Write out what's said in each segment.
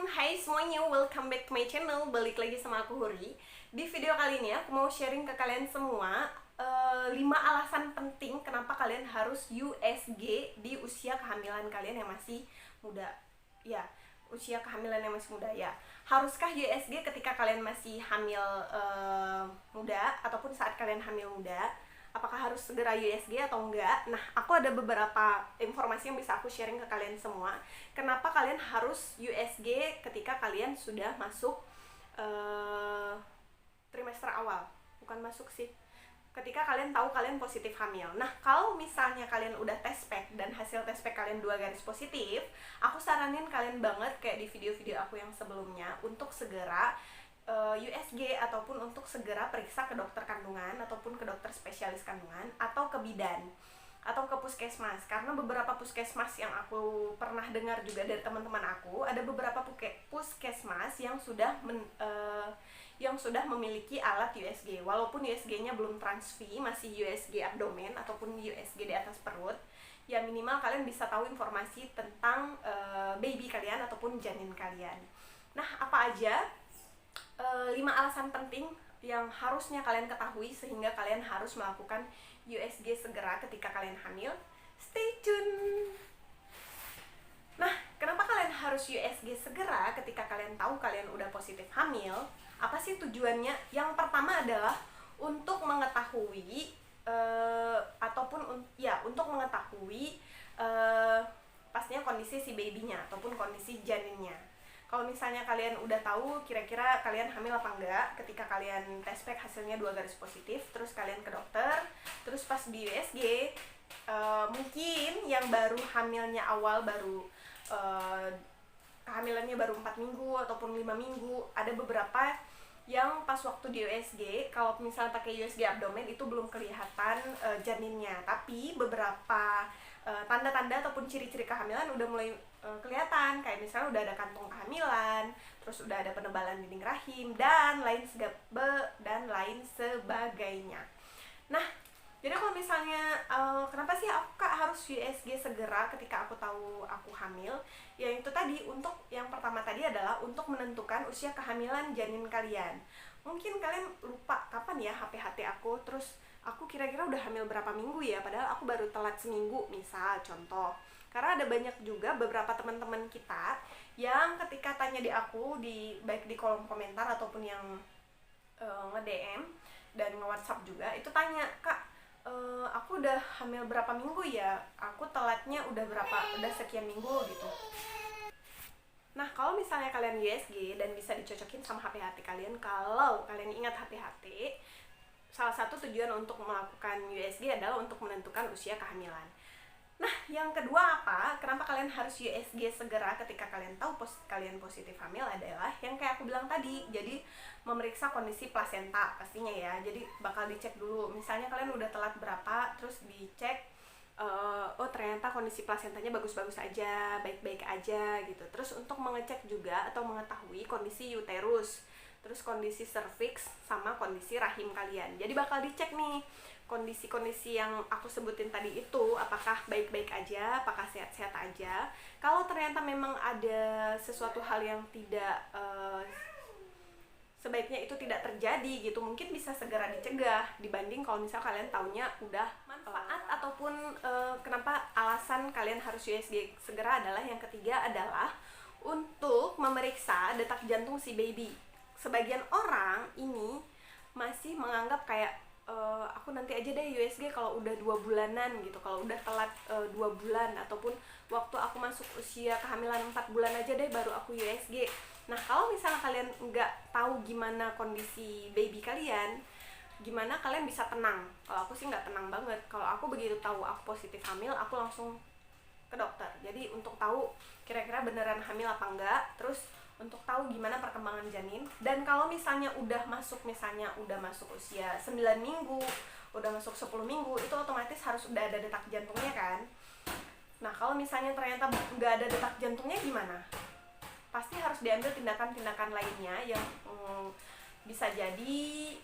Hai semuanya, welcome back to my channel. Balik lagi sama aku Huri. Di video kali ini aku mau sharing ke kalian semua 5 alasan penting kenapa kalian harus USG di usia kehamilan kalian yang masih muda. Ya, usia kehamilan yang masih muda ya. Haruskah USG ketika kalian masih hamil muda ataupun saat kalian hamil muda? Apakah harus segera USG atau enggak? Nah, aku ada beberapa informasi yang bisa aku sharing ke kalian semua. Kenapa kalian harus USG ketika kalian sudah masuk trimester awal? Bukan masuk sih. Ketika kalian tahu kalian positif hamil. Nah, kalau misalnya kalian udah tes pack dan hasil tes pack kalian 2 garis positif, aku saranin kalian banget kayak di video-video aku yang sebelumnya untuk segera USG ataupun untuk segera periksa ke dokter kandungan ataupun ke dokter spesialis kandungan atau ke bidan atau ke puskesmas, karena beberapa puskesmas yang aku pernah dengar juga dari teman-teman aku, ada beberapa puskesmas yang sudah memiliki alat USG walaupun USG-nya belum transfi, masih USG abdomen ataupun USG di atas perut. Ya minimal kalian bisa tahu informasi tentang baby kalian ataupun janin kalian. Nah, apa aja 5 alasan penting yang harusnya kalian ketahui sehingga kalian harus melakukan USG segera ketika kalian hamil? Stay tune! Nah, kenapa kalian harus USG segera ketika kalian tahu kalian udah positif hamil? Apa sih tujuannya? Yang pertama adalah untuk mengetahui untuk mengetahui pastinya kondisi si babynya ataupun kondisi janinnya. Kalau misalnya kalian udah tahu kira-kira kalian hamil apa enggak ketika kalian tes pack hasilnya 2 garis positif, terus kalian ke dokter, terus pas di USG mungkin yang baru hamilnya awal, baru kehamilannya baru 4 minggu ataupun 5 minggu, ada beberapa yang pas waktu di USG, kalau misalnya pakai USG abdomen itu belum kelihatan janinnya, tapi beberapa tanda-tanda ataupun ciri-ciri kehamilan udah mulai kelihatan, kayak misalnya udah ada kantong kehamilan, terus udah ada penebalan dinding rahim dan lain sebagainya. Nah, jadi kalau misalnya kenapa sih aku harus USG segera ketika aku tahu aku hamil? Ya itu tadi, untuk yang pertama tadi adalah untuk menentukan usia kehamilan janin kalian. Mungkin kalian lupa kapan ya HPHT aku, terus aku kira-kira udah hamil berapa minggu ya, padahal aku baru telat seminggu misal, contoh. Karena ada banyak juga beberapa teman-teman kita yang ketika tanya di aku, baik di kolom komentar ataupun yang nge-DM dan nge-WhatsApp juga, itu tanya, "Kak, aku udah hamil berapa minggu ya? Aku telatnya udah sekian minggu," gitu. Nah, kalau misalnya kalian USG dan bisa dicocokin sama HPHT kalian, kalau kalian ingat HPHT, salah satu tujuan untuk melakukan USG adalah untuk menentukan usia kehamilan. Nah, yang kedua apa? Kenapa kalian harus USG segera ketika kalian tahu kalian positif hamil adalah yang kayak aku bilang tadi. Jadi, memeriksa kondisi plasenta pastinya ya. Jadi, bakal dicek dulu. Misalnya kalian udah telat berapa, terus dicek, oh ternyata kondisi plasentanya bagus-bagus aja, baik-baik aja gitu. Terus untuk mengecek juga atau mengetahui kondisi uterus, terus kondisi serviks sama kondisi rahim kalian. Jadi bakal dicek nih kondisi-kondisi yang aku sebutin tadi itu, apakah baik-baik aja, apakah sehat-sehat aja. Kalau ternyata memang ada sesuatu hal yang tidak sebaiknya itu tidak terjadi gitu, mungkin bisa segera dicegah dibanding kalau misal kalian taunya udah manfaat ataupun kenapa alasan kalian harus USG segera adalah yang ketiga adalah untuk memeriksa detak jantung si baby. Sebagian orang ini masih menganggap kayak aku nanti aja deh USG kalau udah 2 bulanan gitu, kalau udah telat 2 bulan ataupun waktu aku masuk usia kehamilan 4 bulan aja deh baru aku USG. Nah, kalau misalnya kalian nggak tahu gimana kondisi baby kalian, gimana kalian bisa tenang? Kalau aku sih nggak tenang banget. Kalau aku begitu tahu aku positif hamil, aku langsung ke dokter. Jadi untuk tahu kira-kira beneran hamil apa enggak, terus untuk tahu gimana perkembangan janin. Dan kalau misalnya udah masuk usia 9 minggu, udah masuk 10 minggu, itu otomatis harus udah ada detak jantungnya kan. Nah, kalau misalnya ternyata nggak ada detak jantungnya gimana? Pasti harus diambil tindakan-tindakan lainnya yang bisa jadi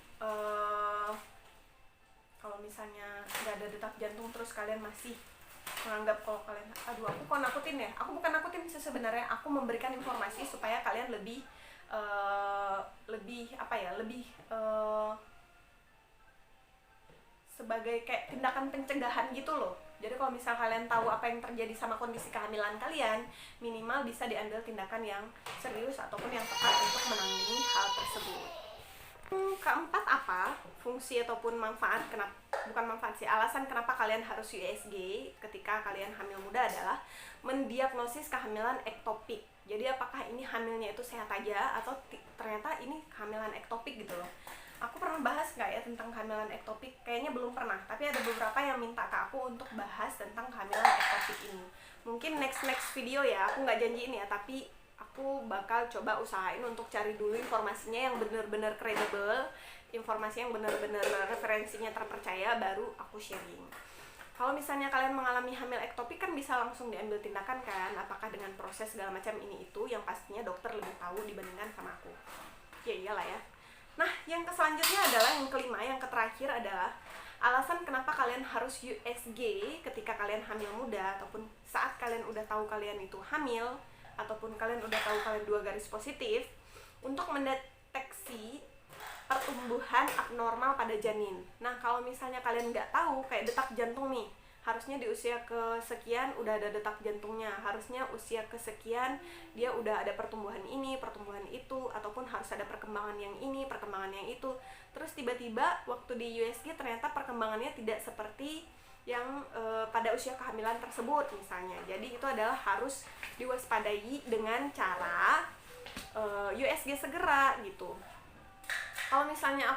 kalau misalnya nggak ada detak jantung terus kalian masih menganggap kalau kalian, aduh aku kok nakutin ya, aku bukan nakutin sih sebenarnya, aku memberikan informasi supaya kalian lebih lebih apa ya, lebih sebagai kayak tindakan pencegahan gitu loh. Jadi kalau misal kalian tahu apa yang terjadi sama kondisi kehamilan kalian, minimal bisa diambil tindakan yang serius ataupun yang tepat untuk menangani hal tersebut. Keempat, apa fungsi ataupun manfaat, kenapa, bukan manfaat sih, alasan kenapa kalian harus USG ketika kalian hamil muda adalah mendiagnosis kehamilan ektopik. Jadi apakah ini hamilnya itu sehat aja atau ternyata ini kehamilan ektopik gitu loh. Aku pernah bahas nggak ya tentang kehamilan ektopik? Kayaknya belum pernah, tapi ada beberapa yang minta ke aku untuk bahas tentang kehamilan ektopik ini. Mungkin next video ya, aku nggak janjiin ya, tapi aku bakal coba usahain untuk cari dulu informasinya yang bener-bener kredibel, informasi yang bener-bener referensinya terpercaya, baru aku sharing. Kalau misalnya kalian mengalami hamil ektopik kan bisa langsung diambil tindakan kan, apakah dengan proses segala macam ini itu, yang pastinya dokter lebih tahu dibandingkan sama aku. Ya iyalah ya. Nah, yang selanjutnya adalah yang kelima, yang terakhir adalah alasan kenapa kalian harus USG ketika kalian hamil muda ataupun saat kalian udah tahu kalian itu hamil ataupun kalian udah tahu kalian 2 garis positif, untuk mendeteksi pertumbuhan abnormal pada janin. Nah, kalau misalnya kalian nggak tahu, kayak detak jantung nih, harusnya di usia kesekian udah ada detak jantungnya, harusnya usia kesekian dia udah ada pertumbuhan ini, pertumbuhan itu, ataupun harus ada perkembangan yang ini, perkembangan yang itu. Terus tiba-tiba waktu di USG ternyata perkembangannya tidak seperti yang pada usia kehamilan tersebut misalnya. Jadi itu adalah harus diwaspadai dengan cara USG segera gitu. Kalau misalnya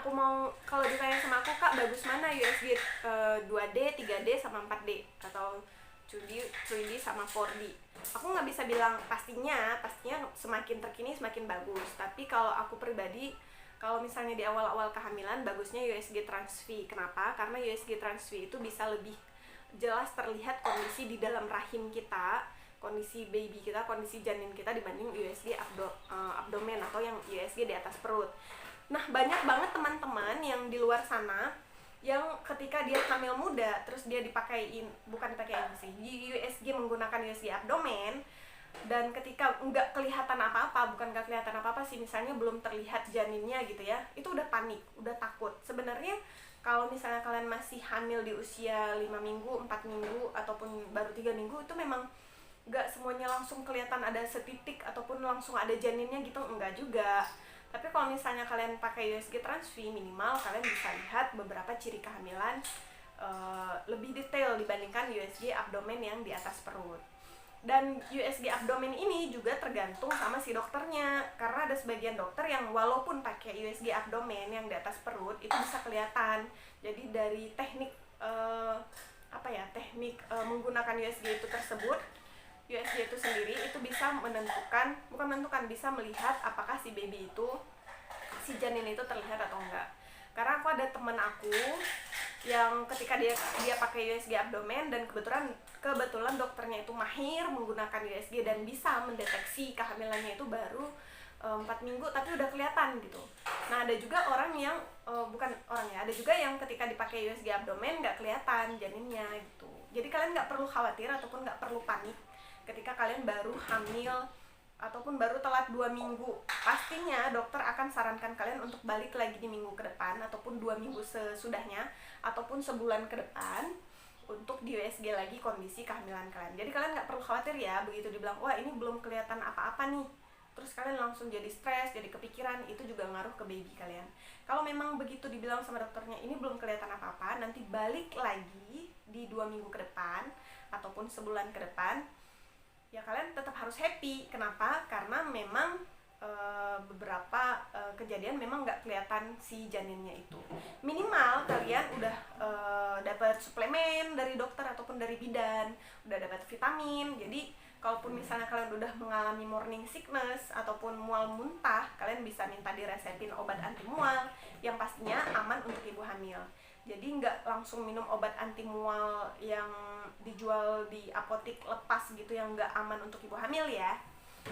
kalau ditanya sama aku, Kak, bagus mana USG 2D, 3D, sama 4D atau 3D sama 4D, aku nggak bisa bilang pastinya semakin terkini semakin bagus. Tapi kalau aku pribadi, kalau misalnya di awal-awal kehamilan, bagusnya USG Trans-V. Kenapa? Karena USG Trans-V itu bisa lebih jelas terlihat kondisi di dalam rahim kita, kondisi baby kita, kondisi janin kita dibanding USG abdomen atau yang USG di atas perut. Nah, banyak banget teman-teman yang di luar sana yang ketika dia hamil muda terus dia bukan dipakein sih, di USG menggunakan USG abdomen, dan ketika nggak kelihatan apa-apa sih, misalnya belum terlihat janinnya gitu ya, itu udah panik, udah takut. Sebenarnya kalau misalnya kalian masih hamil di usia 5 minggu, 4 minggu, ataupun baru 3 minggu, itu memang nggak semuanya langsung kelihatan ada setitik ataupun langsung ada janinnya gitu, enggak juga. Tapi kalau misalnya kalian pakai USG Trans-V, minimal kalian bisa lihat beberapa ciri kehamilan lebih detail dibandingkan USG abdomen yang di atas perut. Dan USG abdomen ini juga tergantung sama si dokternya, karena ada sebagian dokter yang walaupun pakai USG abdomen yang di atas perut itu bisa kelihatan. Jadi dari teknik menggunakan USG itu tersebut, USG itu sendiri itu bisa bisa melihat apakah si baby itu, si janin itu terlihat atau enggak. Karena aku ada temen aku yang ketika dia pakai USG abdomen, dan kebetulan dokternya itu mahir menggunakan USG dan bisa mendeteksi kehamilannya itu baru 4 minggu tapi udah kelihatan gitu. Nah, ada juga ada juga yang ketika dipakai USG abdomen nggak kelihatan janinnya gitu. Jadi kalian nggak perlu khawatir ataupun nggak perlu panik ketika kalian baru hamil ataupun baru telat 2 minggu. Pastinya dokter akan sarankan kalian untuk balik lagi di minggu ke depan ataupun 2 minggu sesudahnya ataupun sebulan ke depan untuk di USG lagi kondisi kehamilan kalian. Jadi kalian nggak perlu khawatir ya, begitu dibilang wah ini belum kelihatan apa-apa nih, terus kalian langsung jadi stres, jadi kepikiran, itu juga ngaruh ke baby kalian. Kalau memang begitu dibilang sama dokternya ini belum kelihatan apa-apa, nanti balik lagi di 2 minggu ke depan ataupun sebulan ke depan, ya kalian tetap harus happy. Kenapa? Karena memang beberapa kejadian memang nggak kelihatan si janinnya itu. Minimal kalian udah dapat suplemen dari dokter ataupun dari bidan, udah dapat vitamin. Jadi kalaupun misalnya kalian udah mengalami morning sickness ataupun mual muntah, kalian bisa minta diresepin obat anti mual yang pastinya aman untuk ibu hamil. Jadi nggak langsung minum obat anti mual yang dijual di apotik lepas gitu yang nggak aman untuk ibu hamil ya.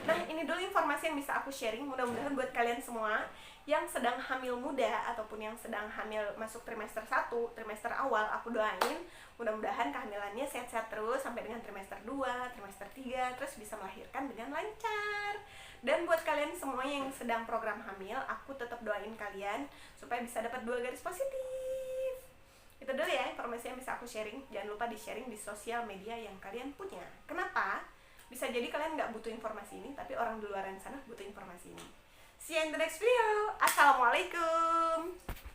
Nah, ini dulu informasi yang bisa aku sharing. Mudah-mudahan buat kalian semua yang sedang hamil muda ataupun yang sedang hamil masuk trimester 1, trimester awal, aku doain mudah-mudahan kehamilannya sehat-sehat terus sampai dengan trimester 2, trimester 3, terus bisa melahirkan dengan lancar. Dan buat kalian semua yang sedang program hamil, aku tetap doain kalian supaya bisa dapat 2 garis positif. Itu dulu ya informasi yang bisa aku sharing. Jangan lupa di-sharing di sosial media yang kalian punya. Kenapa? Bisa jadi kalian nggak butuh informasi ini, tapi orang di luar sana butuh informasi ini. See you in the next video. Assalamualaikum.